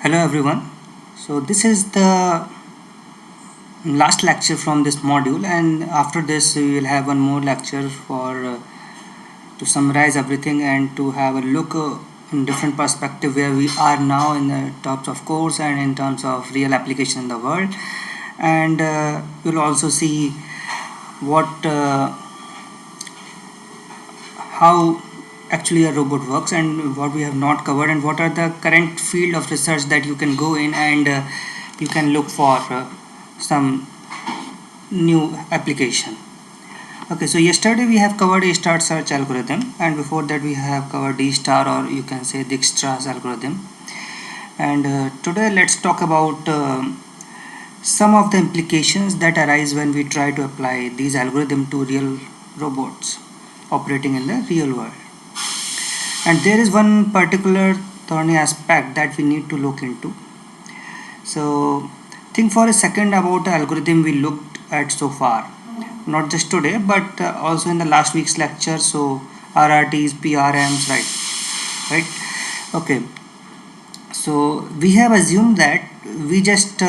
Hello everyone. So this is the last lecture from this module, and after this we will have one more lecture for to summarize everything and to have a look in different perspective where we are now in the terms of course and in terms of real application in the world, and you'll also see what how actually a robot works and what we have not covered and what are the current field of research that you can go in and you can look for some new application. Okay, so yesterday we have covered a start search algorithm, and before that we have covered D star, or you can say Dijkstra's algorithm. And today let's talk about some of the implications that arise when we try to apply these algorithms to real robots operating in the real world. And there is one particular thorny aspect that we need to look into. So think for a second about the algorithm we looked at so far, not just today but also in the last week's lecture. So RRTs, PRMs, right. Okay, so we have assumed that we just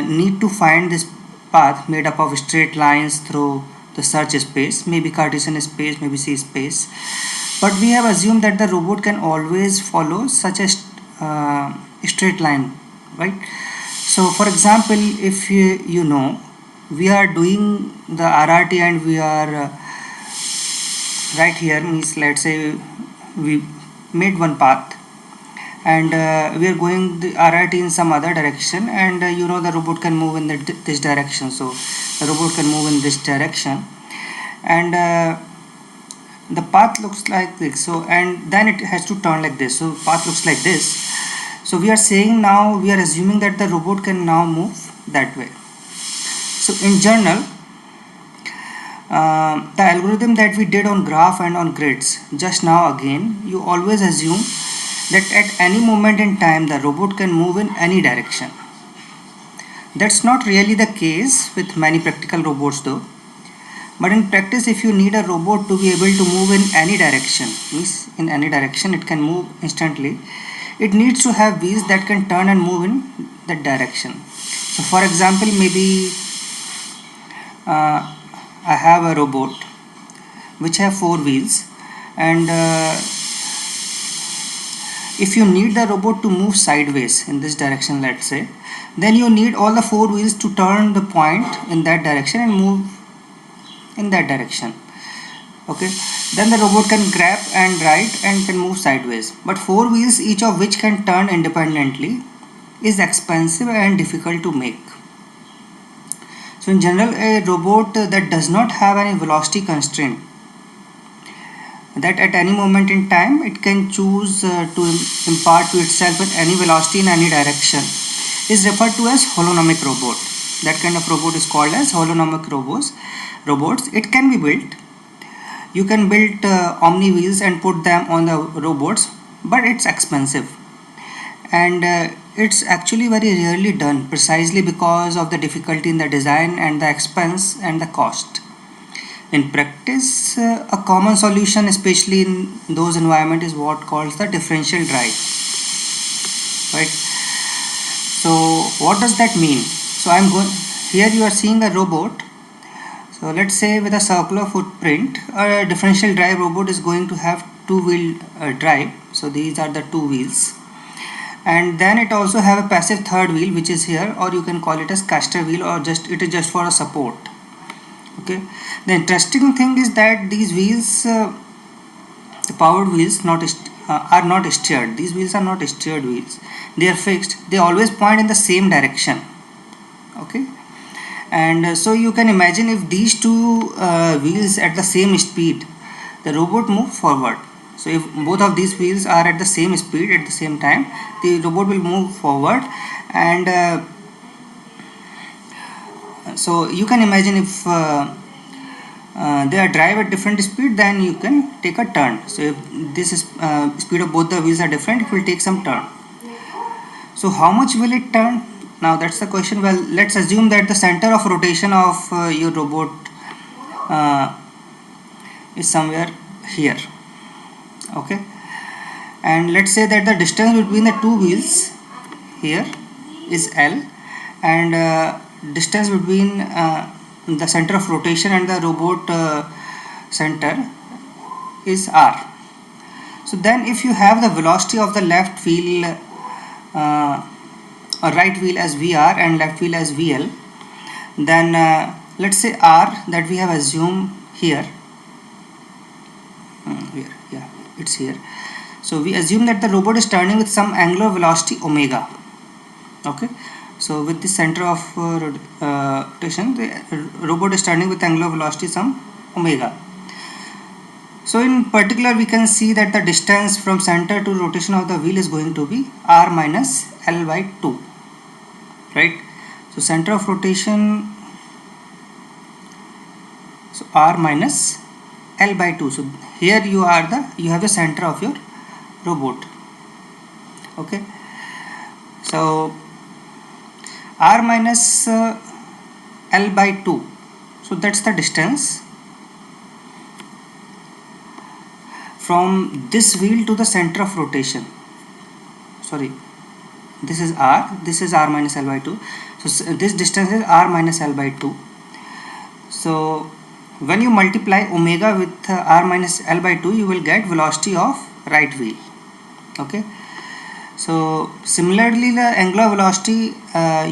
need to find this path made up of straight lines through the search space, maybe Cartesian space, maybe C space, but we have assumed that the robot can always follow such a straight line, right? So for example, if you know we are doing the RRT and we are right here, means let's say we made one path and we are going the RRT in some other direction, and the robot can move in this direction. So the robot can move in this direction, and the path looks like this. So and then it has to turn like this. So path looks like this. So we are saying now we are assuming that the robot can now move that way. So in general, the algorithm that we did on graph and on grids just now, again you always assume that at any moment in time the robot can move in any direction. That's not really the case with many practical robots though. But in practice, if you need a robot to be able to move in any direction, means in any direction it can move instantly, it needs to have wheels that can turn and move in that direction. So for example, maybe I have a robot which have 4 wheels, and if you need the robot to move sideways in this direction, let's say, then you need all the 4 wheels to turn the point in that direction and move in that direction. Okay, then the robot can grab and right and can move sideways, but 4 wheels each of which can turn independently is expensive and difficult to make. So in general, a robot that does not have any velocity constraint, that at any moment in time it can choose to impart to itself with any velocity in any direction, is referred to as holonomic robot. That kind of robot is called as holonomic robots. It can be built. You can build omni wheels and put them on the robots, but it's expensive, and it's actually very rarely done, precisely because of the difficulty in the design and the expense and the cost. In practice, a common solution, especially in those environments, is what calls the differential drive, right? So what does that mean? So I'm going here, you are seeing a robot. So let's say with a circular footprint, a differential drive robot is going to have two-wheel drive. So these are the 2 wheels, and then it also have a passive third wheel which is here, or you can call it as caster wheel, or just it is just for a support. Okay, the interesting thing is that these wheels, the powered wheels, are not steered. These wheels are not steered wheels. They are fixed. They always point in the same direction. Okay, and so you can imagine if these two wheels at the same speed, the robot move forward. So if both of these wheels are at the same speed at the same time, the robot will move forward, and so you can imagine if they are drive at different speed, then you can take a turn. So if this is speed of both the wheels are different, it will take some turn. So how much will it turn? Now that's the question. Well, let's assume that the center of rotation of your robot is somewhere here. Okay, and let's say that the distance between the two wheels here is L, and distance between the center of rotation and the robot center is R. So then if you have the velocity of the left wheel or right wheel as VR and left wheel as VL, then let's say R that we have assumed here, yeah, it's here. So we assume that the robot is turning with some angular velocity omega. Okay, so with the center of rotation, the robot is turning with angular velocity some omega. So in particular we can see that the distance from center to rotation of the wheel is going to be R minus L by 2, right? So center of rotation, so R minus L by 2. So here you have the center of your robot. Okay, so R minus L by 2, so that's the distance from this wheel to the center of rotation. Sorry, this is R minus L by 2. So this distance is R minus L by 2. So when you multiply omega with R minus L by 2, you will get velocity of right wheel. Okay, so similarly the angular velocity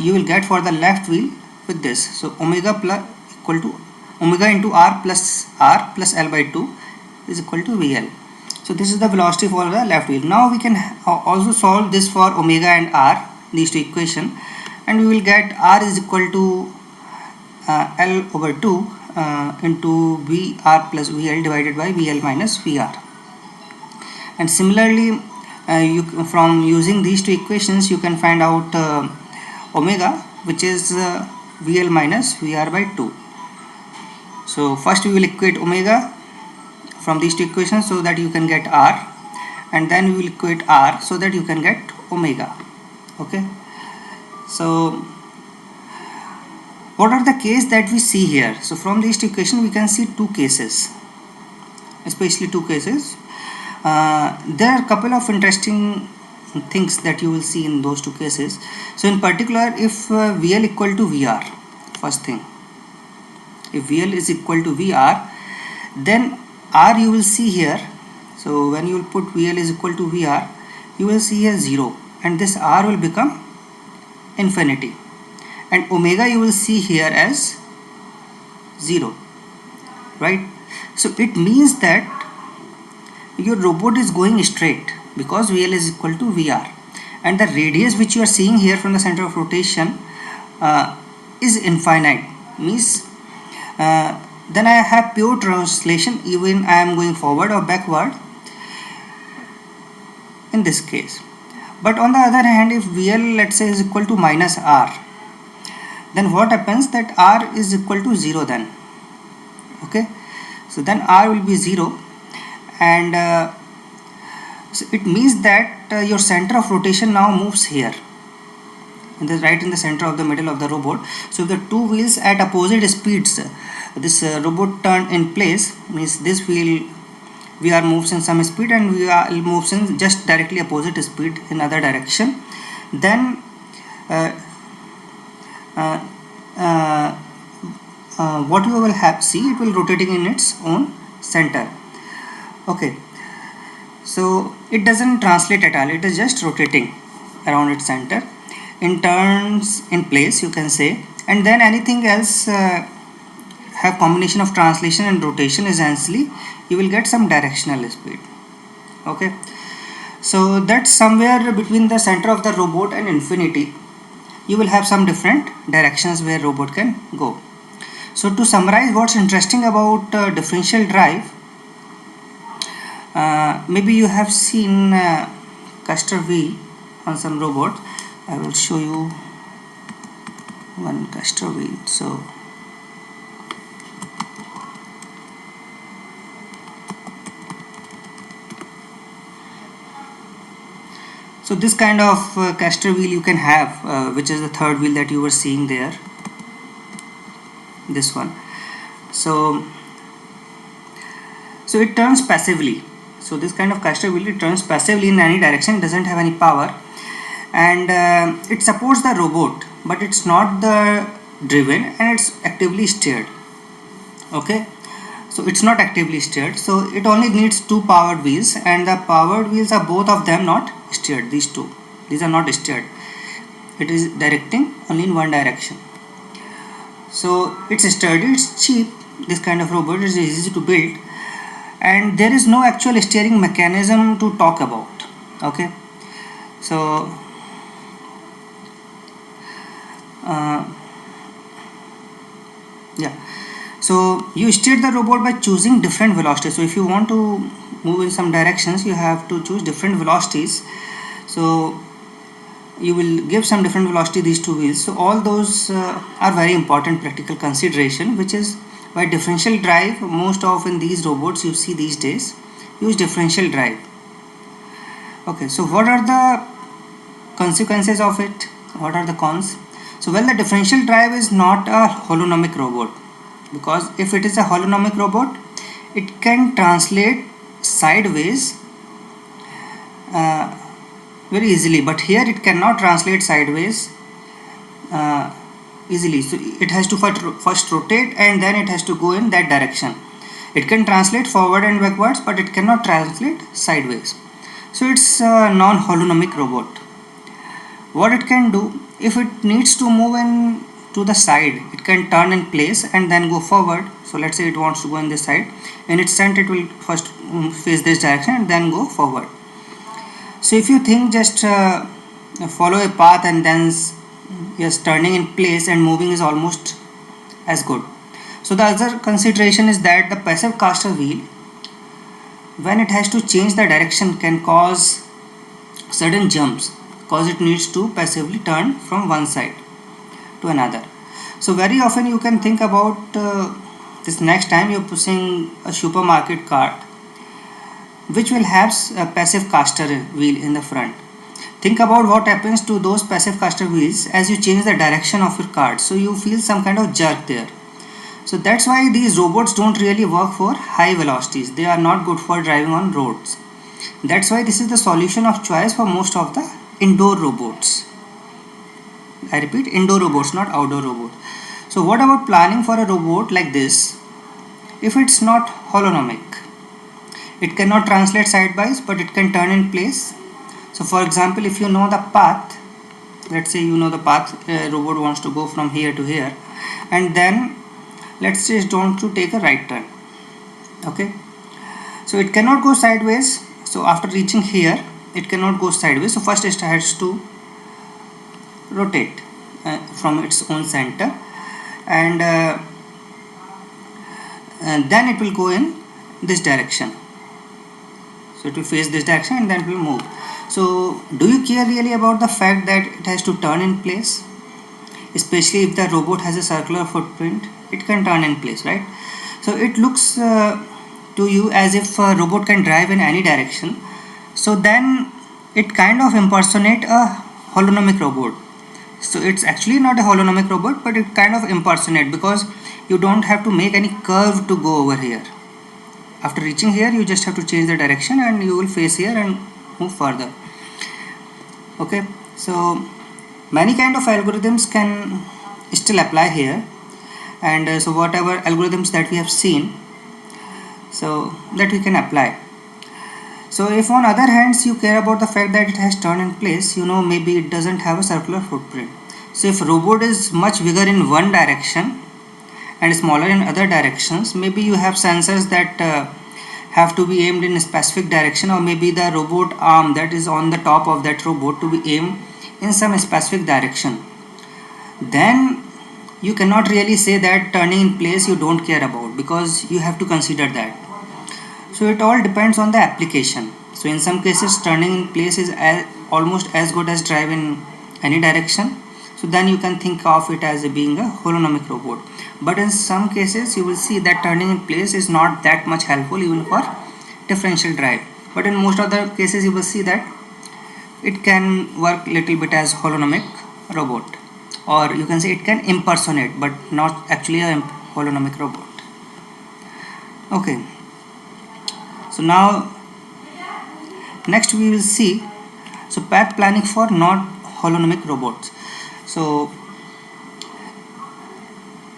you will get for the left wheel with this. So omega plus equal to omega into R plus L by 2 is equal to VL. So this is the velocity for the left wheel. Now we can also solve this for omega and R, these two equations, and we will get R is equal to L over 2 into VR plus VL divided by VL minus VR. And similarly from using these two equations you can find out omega, which is VL minus VR by 2. So first we will equate omega from these two equations so that you can get R, and then we will equate R so that you can get omega. Okay, so what are the cases that we see here? So from these two equations we can see two cases, especially two cases. There are a couple of interesting things that you will see in those two cases. So in particular, if VL equal to VR, first thing, if VL is equal to VR, then R you will see here. So when you will put VL is equal to VR, you will see here 0, and this R will become infinity, and omega you will see here as 0, right? So it means that your robot is going straight because VL is equal to VR, and the radius which you are seeing here from the center of rotation is infinite, means then I have pure translation even I am going forward or backward in this case. But on the other hand, if VL let's say is equal to minus R, then what happens that R is equal to 0 then. Okay, so then R will be 0, and so it means that your center of rotation now moves here right in the center of the middle of the robot. So if the two wheels at opposite speeds, this robot turn in place, means this wheel VR moves in some speed and VR moves in just directly opposite speed in other direction, then what you will have see, it will rotating in its own center. Okay, so it doesn't translate at all, it is just rotating around its center in turns in place, you can say, and then anything else have combination of translation and rotation, essentially you will get some directional speed. Okay, so that's somewhere between the center of the robot and infinity you will have some different directions where robot can go. So to summarize what's interesting about differential drive, maybe you have seen caster wheel on some robots. I will show you one caster wheel. So this kind of caster wheel you can have, which is the third wheel that you were seeing there, this one. So it turns passively. So this kind of caster wheel, it turns passively in any direction, doesn't have any power, and it supports the robot, but it's not the driven, and it's actively steered. Okay, so it's not actively steered, so it only needs two powered wheels, and the powered wheels are both of them not steered. These are not steered. It is directing only in one direction. So it's sturdy, it's cheap. This kind of robot is easy to build, and there is no actual steering mechanism to talk about. Okay, so uh, yeah, so you steer the robot by choosing different velocities. So if you want to move in some directions, you have to choose different velocities. So you will give some different velocity these two wheels. So all those are very important practical consideration, which is why differential drive, most often these robots you see these days use differential drive. Okay, so what are the consequences of it? What are the cons? So well, the differential drive is not a holonomic robot, because if it is a holonomic robot, it can translate sideways very easily, but here it cannot translate sideways easily. So it has to first rotate, and then it has to go in that direction. It can translate forward and backwards, but it cannot translate sideways. So it's a non-holonomic robot. What it can do, if it needs to move in to the side, it can turn in place and then go forward. So let's say it wants to go in this side. In its center, it will first face this direction and then go forward. So if you think just follow a path and then yes, turning in place and moving is almost as good. So the other consideration is that the passive caster wheel, when it has to change the direction, can cause sudden jumps, because it needs to passively turn from one side to another. So very often you can think about this next time you're pushing a supermarket cart, which will have a passive caster wheel in the front. Think about what happens to those passive caster wheels as you change the direction of your cart. So you feel some kind of jerk there. So that's why these robots don't really work for high velocities. They are not good for driving on roads. That's why this is the solution of choice for most of the indoor robots. I repeat, indoor robots, not outdoor robots. So what about planning for a robot like this if it's not holonomic? It cannot translate sidewise, but it can turn in place. So for example, if you know the path, let's say you know the path, a robot wants to go from here to here, and then let's say it wants to take a right turn. Okay, so it cannot go sideways. So after reaching here, it cannot go sideways. So first it has to rotate from its own center, and then it will go in this direction. So it will face this direction and then it will move. So do you care really about the fact that it has to turn in place? Especially if the robot has a circular footprint, it can turn in place, right? So it looks to you as if a robot can drive in any direction. So then it kind of impersonate a holonomic robot. So it's actually not a holonomic robot, but it kind of impersonate, because you don't have to make any curve to go over here. After reaching here, you just have to change the direction and you will face here and move further. Okay, so many kind of algorithms can still apply here, and so whatever algorithms that we have seen, so that we can apply. So if on other hands you care about the fact that it has turn in place, you know, maybe it doesn't have a circular footprint. So if robot is much bigger in one direction and smaller in other directions, maybe you have sensors that have to be aimed in a specific direction, or maybe the robot arm that is on the top of that robot to be aimed in some specific direction. Then you cannot really say that turning in place you don't care about, because you have to consider that. So it all depends on the application. So in some cases turning in place is almost as good as drive in any direction. So then you can think of it as being a holonomic robot. But in some cases you will see that turning in place is not that much helpful even for differential drive. But in most other cases you will see that it can work little bit as holonomic robot, or you can say it can impersonate but not actually a holonomic robot. Okay, so now next we will see, so path planning for not holonomic robots. So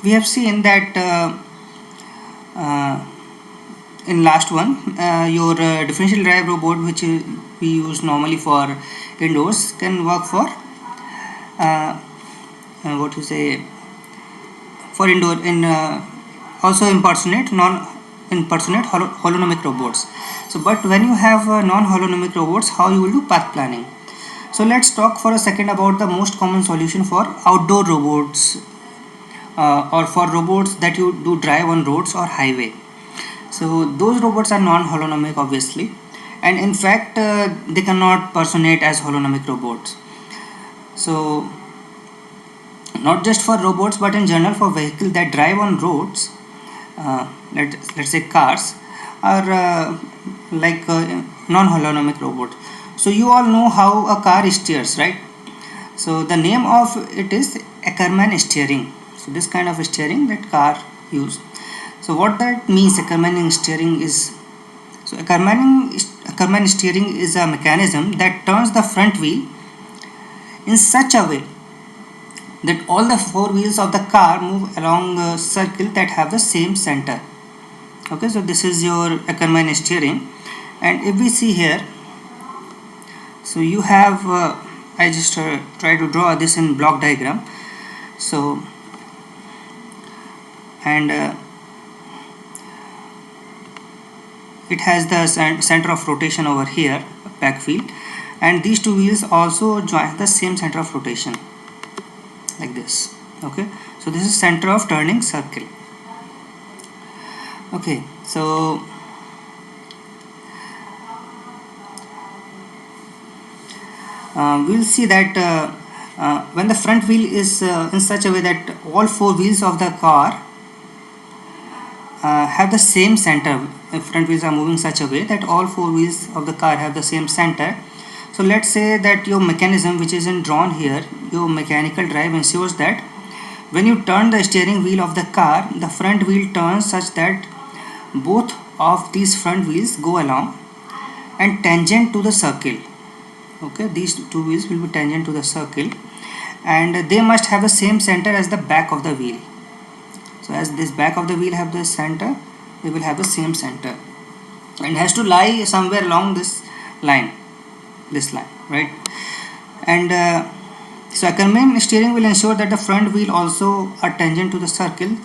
we have seen that in last one, your differential drive robot, which we use normally for indoors, can work for what you say, for indoor in also impersonate non impersonate holonomic robots. So but when you have non holonomic robots, how you will do path planning? So let's talk for a second about the most common solution for outdoor robots, or for robots that you do drive on roads or highway. So those robots are non-holonomic, obviously, and in fact they cannot personate as holonomic robots. So not just for robots, but in general for vehicles that drive on roads, let's say cars, are like non-holonomic robots. So you all know how a car steers, right? So the name of it is Ackermann steering. So this kind of steering that car use. So what that means, Ackermann steering is, so Ackermann steering is a mechanism that turns the front wheel in such a way that all the four wheels of the car move along a circle that have the same center. Okay, so this is your Ackermann steering, and if we see here, so you have I just try to draw this in block diagram. So and it has the center of rotation over here, back wheel, and these two wheels also join the same center of rotation like this. Okay, so this is center of turning circle. Okay, so we'll see that when the front wheel is in such a way that all four wheels of the car have the same center. Front wheels are moving such a way that all four wheels of the car have the same center. So let's say that your mechanism, which isn't drawn here, your mechanical drive ensures that when you turn the steering wheel of the car, the front wheel turns such that both of these front wheels go along and tangent to the circle. Okay, these two wheels will be tangent to the circle, and they must have the same center as the back of the wheel. So as this back of the wheel have the center, they will have the same center, and has to lie somewhere along this line, right? And so Ackermann steering will ensure that the front wheel also are tangent to the circle.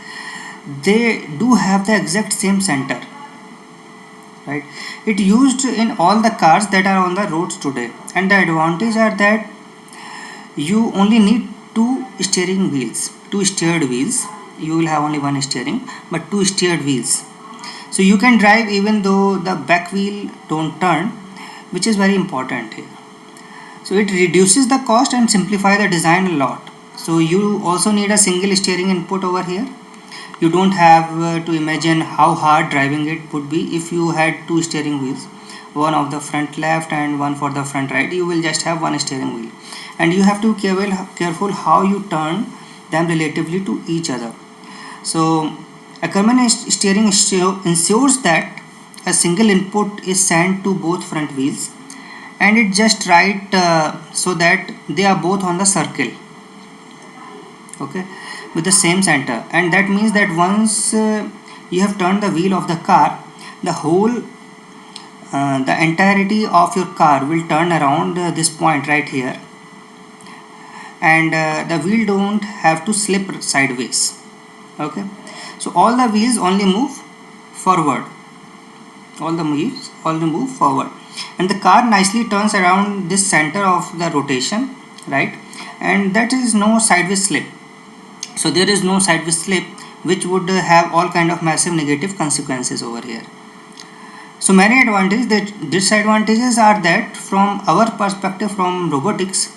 They do have the exact same center, right? It used in all the cars that are on the roads today, and the advantage are that you only need two steering wheels, two steered wheels. You will have only one steering, but two steered wheels. So you can drive even though the back wheel don't turn, which is very important here. So it reduces the cost and simplify the design a lot. So you also need a single steering input over here. You don't have to imagine how hard driving it would be if you had two steering wheels, one of the front left and one for the front right. You will just have one steering wheel, and you have to be careful how you turn them relatively to each other. So Ackermann steering ensures that a single input is sent to both front wheels, and it just right so that they are both on the circle, okay, with the same center. And that means that once you have turned the wheel of the car, the whole the entirety of your car will turn around this point right here, and the wheel don't have to slip sideways. Okay, so all the wheels only move forward, and the car nicely turns around this center of the rotation, right? And that is no sideways slip. So there is no sideways slip, which would have all kind of massive negative consequences over here. So many advantages. The disadvantages are that from our perspective, from robotics,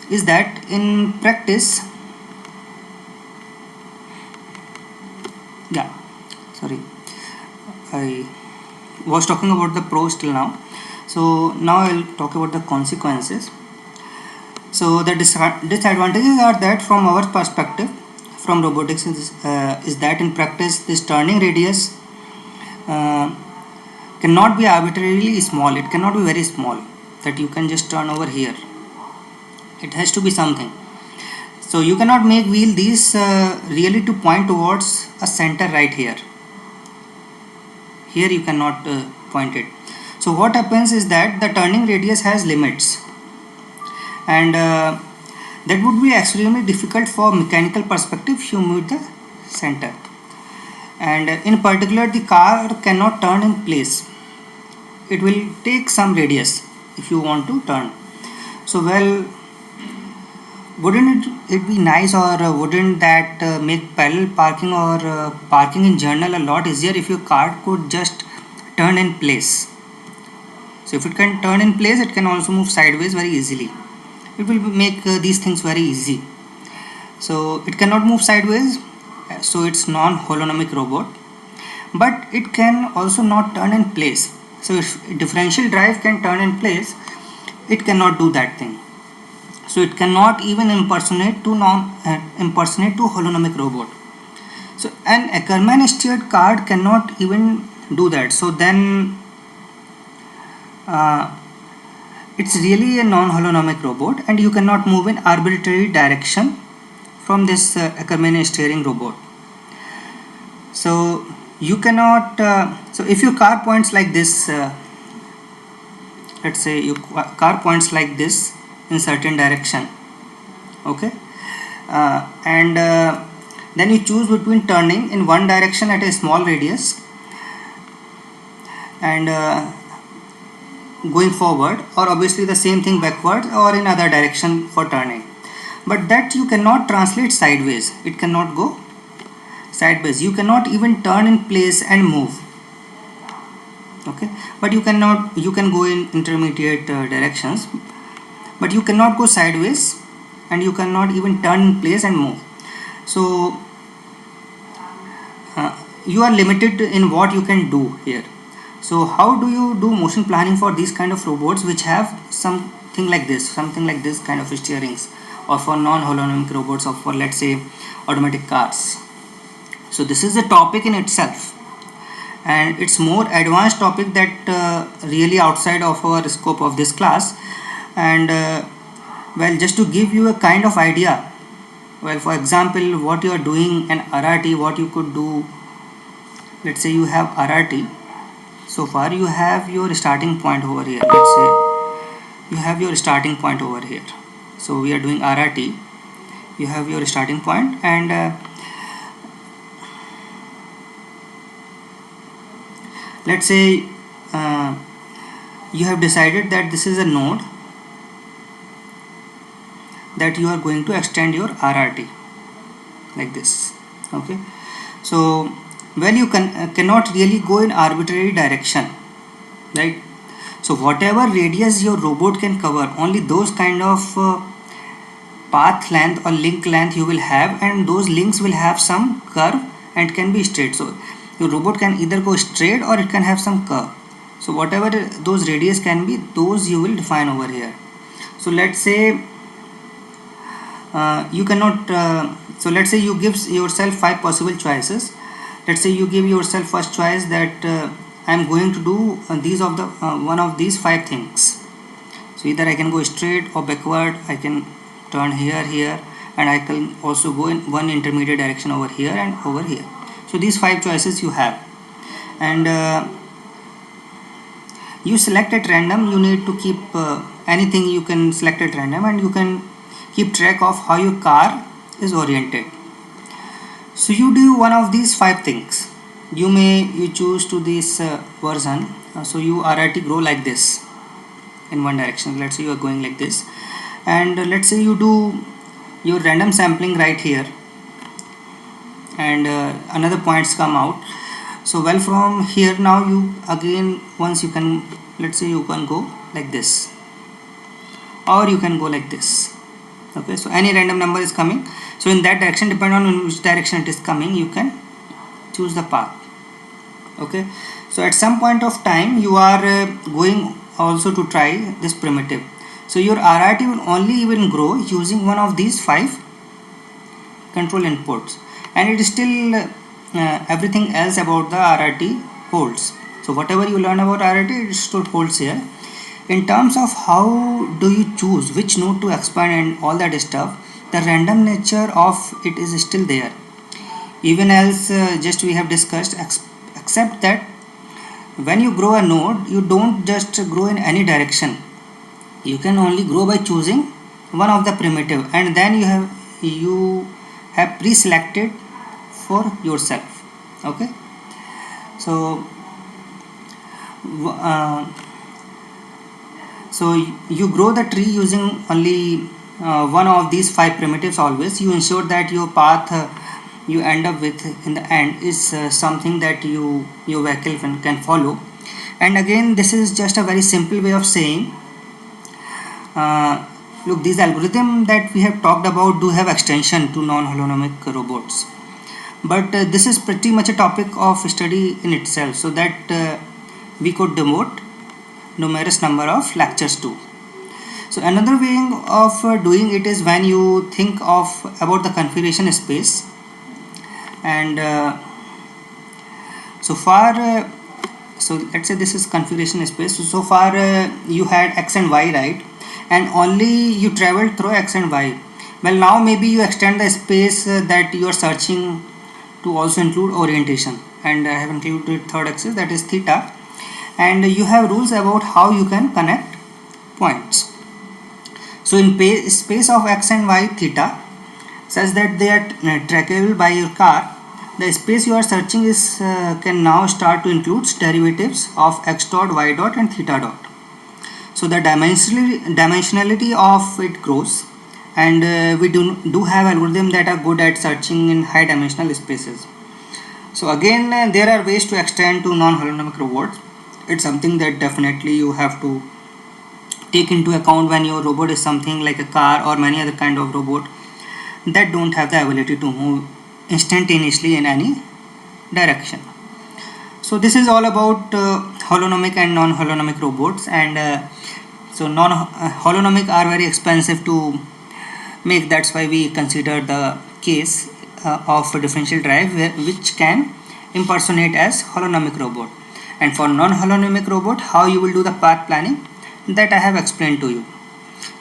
is that in practice, I was talking about the pros till now. So now I will talk about the consequences. So the disadvantages are that from our perspective, from robotics, is that in practice this turning radius cannot be arbitrarily small. It cannot be very small, that you can just turn over here. It has to be something. So you cannot make wheel these really to point towards a center right here. Here you cannot point it. So what happens is that the turning radius has limits, and that would be extremely difficult for mechanical perspective if you move the center. And in particular, the car cannot turn in place. It will take some radius if you want to turn. So well, wouldn't it be nice, or wouldn't that make parallel parking or parking in general a lot easier if your car could just turn in place? So if it can turn in place, it can also move sideways very easily. It will make these things very easy. So it cannot move sideways, so it's non-holonomic robot, but it can also not turn in place. So if differential drive can turn in place, it cannot do that thing. So it cannot even impersonate to holonomic robot. So an Ackermann steered card cannot even do that. So then it's really a non-holonomic robot, and you cannot move in arbitrary direction from this Ackermann steering robot. So you cannot, so if your car points like this, let's say your car points like this in certain direction, okay, and then you choose between turning in one direction at a small radius and going forward, or obviously the same thing backwards or in other direction for turning, but that you cannot translate sideways. It cannot go sideways. You cannot even turn in place and move, okay, but you can go in intermediate directions, but you cannot go sideways, and you cannot even turn in place and move. So you are limited in what you can do here. So how do you do motion planning for these kind of robots which have something like this kind of steerings, or for non-holonomic robots, or for, let's say, automatic cars? So this is a topic in itself, and it's more advanced topic that really outside of our scope of this class. And well, just to give you a kind of idea, well, for example, what you are doing in RRT, what you could do, let's say you have RRT. So far you have your starting point over here. Let's say you have your starting point over here. So we are doing RRT. You have your starting point, and let's say you have decided that this is a node that you are going to extend your RRT like this, okay. So well, you cannot really go in arbitrary direction, right? So whatever radius your robot can cover, only those kind of path length or link length you will have, and those links will have some curve and can be straight. So your robot can either go straight or it can have some curve. So whatever those radius can be, those you will define over here. So let's say you cannot, so let's say you give yourself 5 possible choices. Let's say you give yourself first choice that I am going to do these of the one of these 5 things. So either I can go straight or backward, I can turn here, and I can also go in one intermediate direction over here and over here. So these 5 choices you have, and you select at random. You need to keep anything you can select at random, and you can keep track of how your car is oriented. So you do one of these 5 things. You choose to this version. So you RRT grow like this in one direction. Let's say you are going like this, and let's say you do your random sampling right here, and another points come out. So well, from here now you again, once you can, let's say you can go like this, or you can go like this, okay. So any random number is coming, so in that direction, depending on which direction it is coming, you can choose the path, okay. So at some point of time you are going also to try this primitive. So your RRT will only even grow using one of these 5 control inputs, and it is still everything else about the RRT holds. So whatever you learn about RRT, it still holds here. In terms of how do you choose which node to expand and all that stuff, the random nature of it is still there. Even as just we have discussed, except that when you grow a node, you don't just grow in any direction. You can only grow by choosing one of the primitive, and then you have pre-selected for yourself. Okay, so uh, so you grow the tree using only one of these five primitives. Always you ensure that your path you end up with in the end is something that your vehicle can follow. And again, this is just a very simple way of saying, look, these algorithms that we have talked about do have extension to non-holonomic robots, but this is pretty much a topic of study in itself, so that we could devote numerous number of lectures to. So another way of doing it is when you think of about the configuration space, and so far so let's say this is configuration space. So far you had x and y, right, and only you traveled through x and y. Well, now maybe you extend the space that you are searching to also include orientation, and I have included third axis, that is theta, and you have rules about how you can connect points. So in space of x and y theta, such that they are trackable by your car, the space you are searching is can now start to include derivatives of x dot, y dot and theta dot. So the dimensionality of it grows, and we do have algorithms that are good at searching in high dimensional spaces. So again, there are ways to extend to non-holonomic robots. It's something that definitely you have to take into account when your robot is something like a car or many other kind of robot that don't have the ability to move instantaneously in any direction. So this is all about holonomic and non-holonomic robots, and so non-holonomic are very expensive to make. That's why we consider the case of a differential drive which can impersonate as holonomic robot. And for non-holonomic robot, how you will do the path planning, that I have explained to you.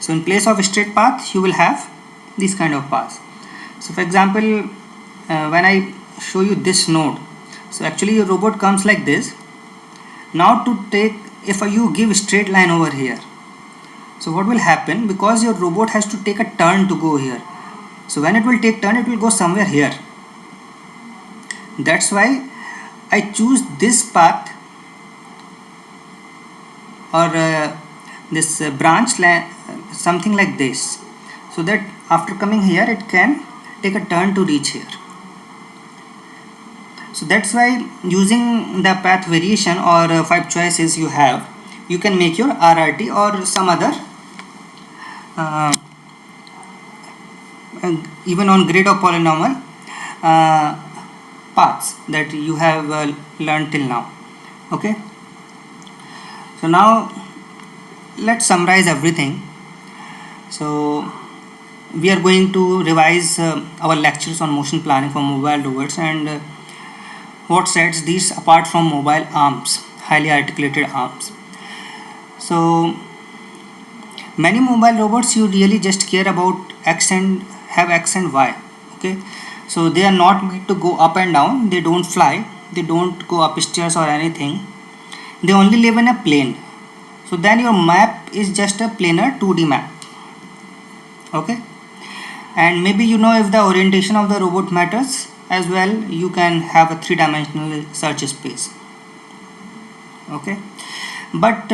So in place of straight path, you will have these kind of paths. So for example, when I show you this node, so actually your robot comes like this. Now to take, if you give a straight line over here, so what will happen, because your robot has to take a turn to go here, so when it will take turn, it will go somewhere here. That's why I choose this path, or this branch line, something like this, so that after coming here it can take a turn to reach here. So that's why using the path variation or five choices you have, you can make your RRT or some other even on grid or polynomial paths that you have learned till now. Okay, so now let's summarize everything. So we are going to revise our lectures on motion planning for mobile robots, and what sets these apart from mobile arms, highly articulated arms. So many mobile robots, you really just care about x and have x and y. Okay, so they are not going to go up and down, they don't fly, they don't go upstairs or anything, they only live in a plane. So then your map is just a planar 2D map. Okay, and maybe if the orientation of the robot matters as well, you can have a three-dimensional search space. Okay, but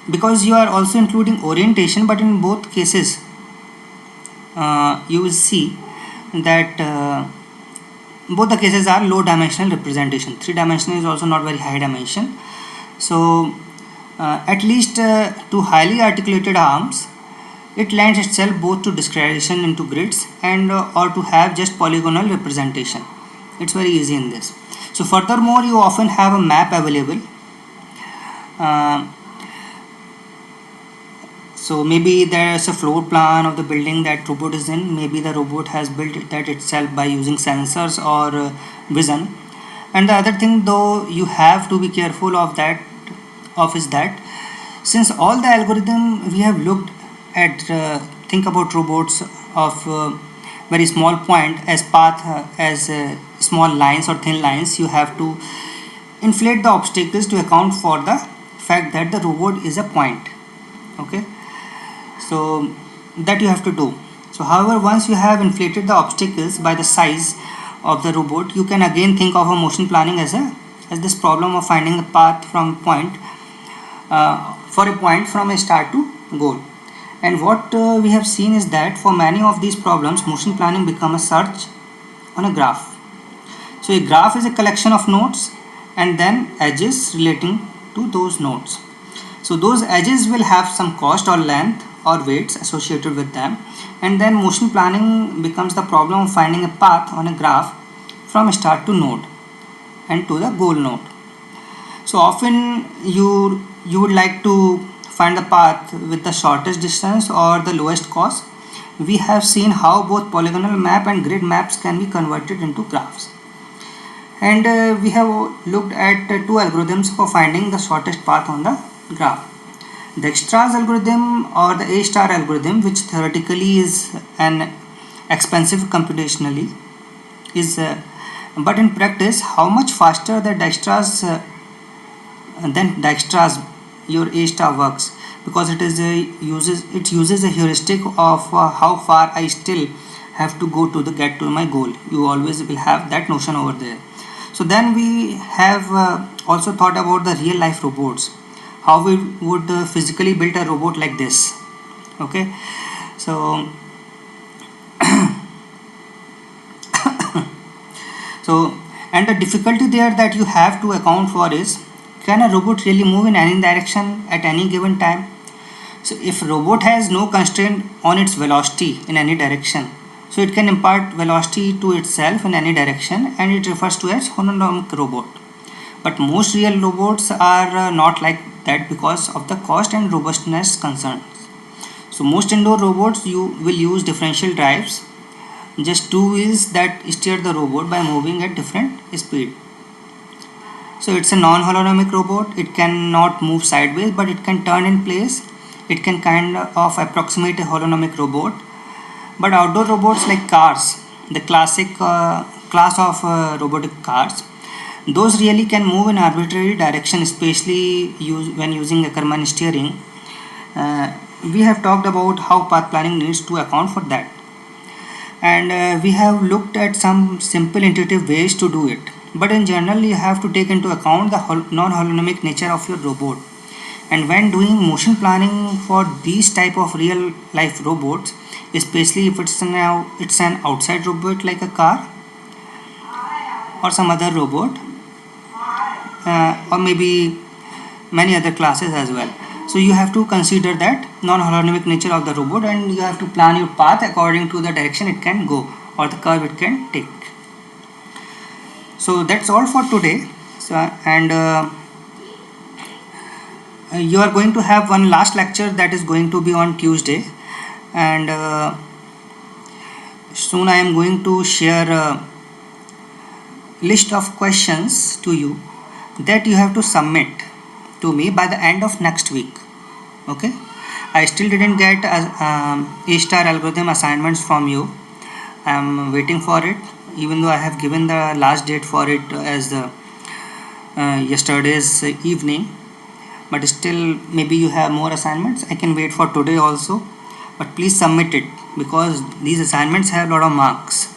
because you are also including orientation, but in both cases you will see that both the cases are low dimensional representation. Three dimensional is also not very high dimension. So at least to highly articulated arms, it lends itself both to discretization into grids and or to have just polygonal representation. It's very easy in this. So furthermore, you often have a map available. So maybe there's a floor plan of the building that robot is in. Maybe the robot has built that itself by using sensors or vision, And the other thing though you have to be careful of is that since all the algorithm we have looked at, think about robots of very small point as path, as small lines or thin lines, you have to inflate the obstacles to account for the fact that the robot is a point. Okay, so that you have to do. So however, once you have inflated the obstacles by the size of the robot, you can again think of a motion planning as this problem of finding the path from point, for a point from a start to goal. And what we have seen is that for many of these problems, motion planning become a search on a graph. So a graph is a collection of nodes and then edges relating to those nodes. So those edges will have some cost or length or weights associated with them, and then motion planning becomes the problem of finding a path on a graph from start to node and to the goal node. So often you would like to find the path with the shortest distance or the lowest cost. We have seen how both polygonal map and grid maps can be converted into graphs. And we have looked at two algorithms for finding the shortest path on the graph. Dijkstra's algorithm or the A star algorithm, which theoretically is an expensive computationally, is but in practice, how much faster the Dijkstra's than Dijkstra's your A star works, because it uses a heuristic of how far I still have to go to get to my goal. You always will have that notion over there. So then we have also thought about the real life robots, how we would physically build a robot like this. Okay, so and the difficulty there that you have to account for is, can a robot really move in any direction at any given time? So if robot has no constraint on its velocity in any direction, so it can impart velocity to itself in any direction, and it refers to as holonomic robot. But most real robots are not like that because of the cost and robustness concerns. So most indoor robots you will use differential drives, just two wheels that steer the robot by moving at different speed. So it's a non-holonomic robot. It cannot move sideways, but it can turn in place. It can kind of approximate a holonomic robot. But outdoor robots like cars, the classic class of robotic cars, those really can move in arbitrary direction, especially when using Ackermann steering. We have talked about how path planning needs to account for that, and we have looked at some simple intuitive ways to do it. But in general, you have to take into account the non-holonomic nature of your robot. And when doing motion planning for these type of real life robots, especially if it's an outside robot like a car or some other robot, or maybe many other classes as well. So you have to consider that non-holonomic nature of the robot, and you have to plan your path according to the direction it can go or the curve it can take. So that's all for today. So, and you are going to have one last lecture that is going to be on Tuesday, and soon I am going to share a list of questions to you that you have to submit to me by the end of next week. Okay, I still didn't get A star algorithm assignments from you. I am waiting for it, even though I have given the last date for it as the yesterday's evening, but still maybe you have more assignments. I can wait for today also, but please submit it, because these assignments have a lot of marks,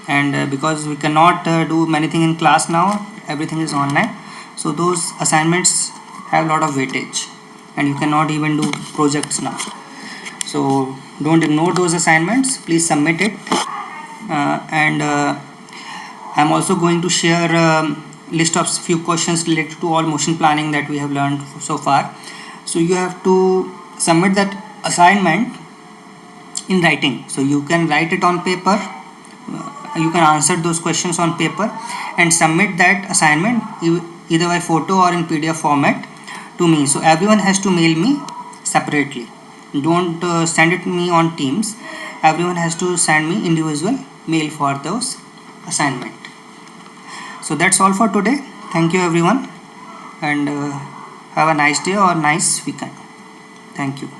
and because we cannot do many things in class now, everything is online, so those assignments have a lot of weightage, and you cannot even do projects now. So don't ignore those assignments, please submit it. And I'm also going to share list of few questions related to all motion planning that we have learned so far. So you have to submit that assignment in writing. So you can write it on paper, you can answer those questions on paper and submit that assignment either by photo or in PDF format to me. So everyone has to mail me separately. Don't send it to me on Teams. Everyone has to send me individual mail for those assignment. So that's all for today. Thank you everyone, and have a nice day or nice weekend. Thank you.